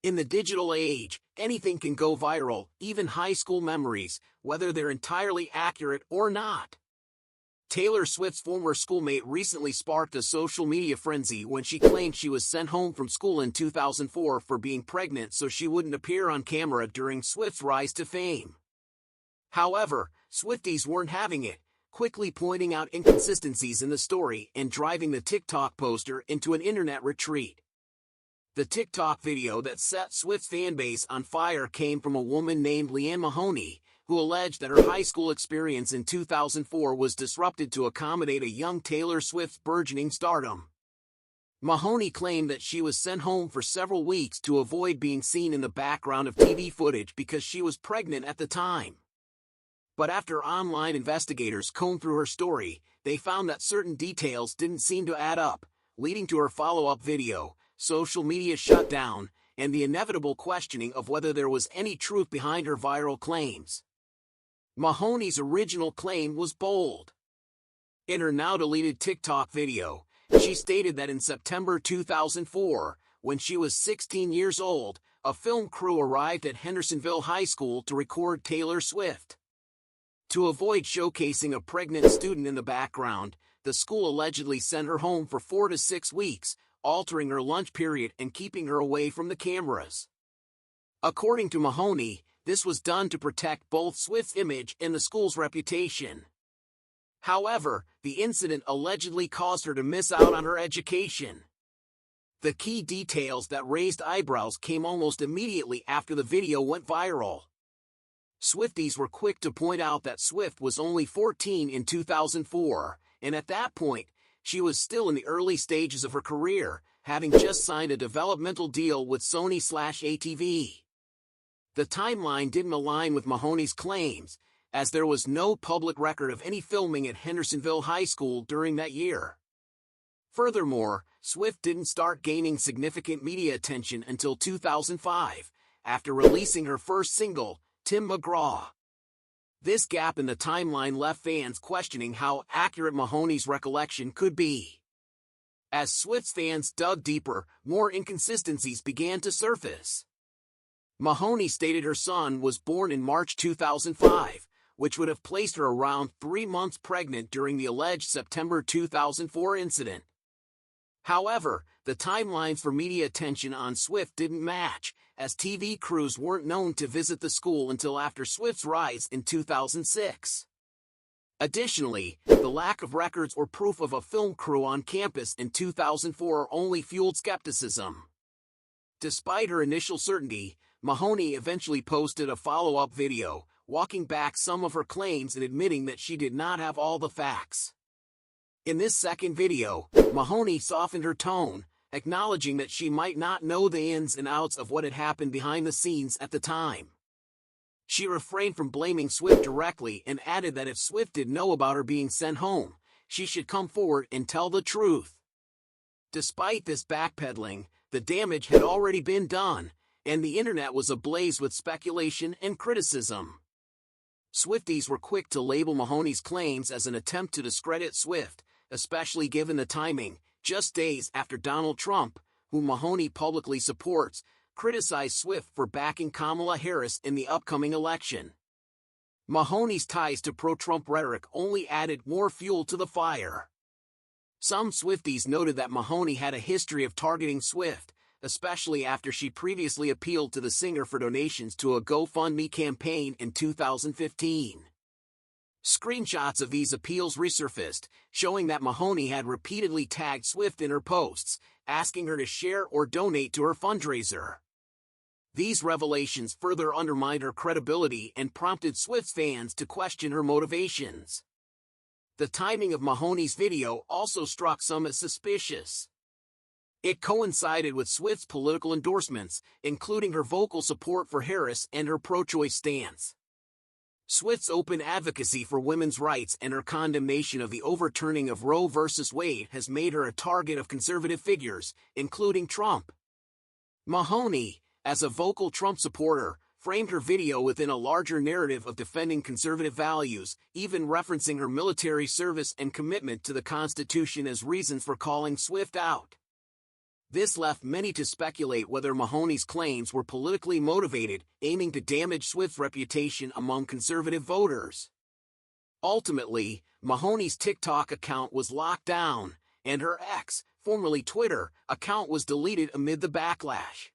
In the digital age, anything can go viral, even high school memories, whether they're entirely accurate or not. Taylor Swift's former schoolmate recently sparked a social media frenzy when she claimed she was sent home from school in 2004 for being pregnant so she wouldn't appear on camera during Swift's rise to fame. However, Swifties weren't having it, quickly pointing out inconsistencies in the story and driving the TikTok poster into an internet retreat. The TikTok video that set Swift's fanbase on fire came from a woman named Leanne Mahoney, who alleged that her high school experience in 2004 was disrupted to accommodate a young Taylor Swift's burgeoning stardom. Mahoney claimed that she was sent home for several weeks to avoid being seen in the background of TV footage because she was pregnant at the time. But after online investigators combed through her story, they found that certain details didn't seem to add up, leading to her follow-up video, social media shutdown, and the inevitable questioning of whether there was any truth behind her viral claims. Mahoney's original claim was bold. In her now-deleted TikTok video, she stated that in September 2004, when she was 16 years old, a film crew arrived at Hendersonville High School to record Taylor Swift. To avoid showcasing a pregnant student in the background, the school allegedly sent her home for 4 to 6 weeks, altering her lunch period and keeping her away from the cameras. According to Mahoney, this was done to protect both Swift's image and the school's reputation. However, the incident allegedly caused her to miss out on her education. The key details that raised eyebrows came almost immediately after the video went viral. Swifties were quick to point out that Swift was only 14 in 2004, and at that point, she was still in the early stages of her career, having just signed a developmental deal with Sony/ATV. The timeline didn't align with Mahoney's claims, as there was no public record of any filming at Hendersonville High School during that year. Furthermore, Swift didn't start gaining significant media attention until 2005, after releasing her first single, Tim McGraw. This gap in the timeline left fans questioning how accurate Mahoney's recollection could be. As Swift's fans dug deeper, more inconsistencies began to surface. Mahoney stated her son was born in March 2005, which would have placed her around 3 months pregnant during the alleged September 2004 incident. However, the timelines for media attention on Swift didn't match, as TV crews weren't known to visit the school until after Swift's rise in 2006. Additionally, the lack of records or proof of a film crew on campus in 2004 only fueled skepticism. Despite her initial certainty, Mahoney eventually posted a follow-up video, walking back some of her claims and admitting that she did not have all the facts. In this second video, Mahoney softened her tone, acknowledging that she might not know the ins and outs of what had happened behind the scenes at the time. She refrained from blaming Swift directly and added that if Swift did know about her being sent home, she should come forward and tell the truth. Despite this backpedaling, the damage had already been done, and the internet was ablaze with speculation and criticism. Swifties were quick to label Mahoney's claims as an attempt to discredit Swift, especially given the timing, just days after Donald Trump, whom Mahoney publicly supports, criticized Swift for backing Kamala Harris in the upcoming election. Mahoney's ties to pro-Trump rhetoric only added more fuel to the fire. Some Swifties noted that Mahoney had a history of targeting Swift, especially after she previously appealed to the singer for donations to a GoFundMe campaign in 2015. Screenshots of these appeals resurfaced, showing that Mahoney had repeatedly tagged Swift in her posts, asking her to share or donate to her fundraiser. These revelations further undermined her credibility and prompted Swift's fans to question her motivations. The timing of Mahoney's video also struck some as suspicious. It coincided with Swift's political endorsements, including her vocal support for Harris and her pro-choice stance. Swift's open advocacy for women's rights and her condemnation of the overturning of Roe v. Wade has made her a target of conservative figures, including Trump. Mahoney, as a vocal Trump supporter, framed her video within a larger narrative of defending conservative values, even referencing her military service and commitment to the Constitution as reasons for calling Swift out. This left many to speculate whether Mahoney's claims were politically motivated, aiming to damage Swift's reputation among conservative voters. Ultimately, Mahoney's TikTok account was locked down, and her X, formerly Twitter, account was deleted amid the backlash.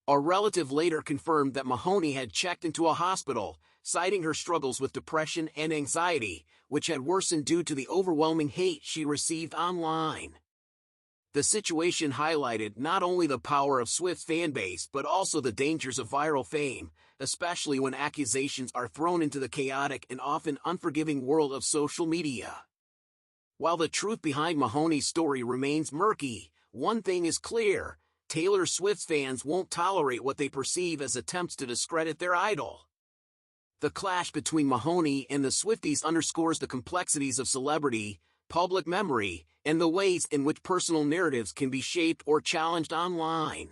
A relative later confirmed that Mahoney had checked into a hospital, citing her struggles with depression and anxiety, which had worsened due to the overwhelming hate she received online. The situation highlighted not only the power of Swift's fanbase but also the dangers of viral fame, especially when accusations are thrown into the chaotic and often unforgiving world of social media. While the truth behind Mahoney's story remains murky, one thing is clear: Taylor Swift's fans won't tolerate what they perceive as attempts to discredit their idol. The clash between Mahoney and the Swifties underscores the complexities of celebrity, public memory, and the ways in which personal narratives can be shaped or challenged online.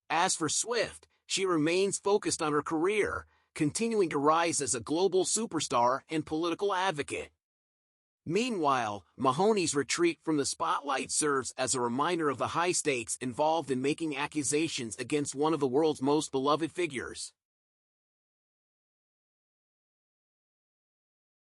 As for Swift, she remains focused on her career, continuing to rise as a global superstar and political advocate. Meanwhile, Mahoney's retreat from the spotlight serves as a reminder of the high stakes involved in making accusations against one of the world's most beloved figures.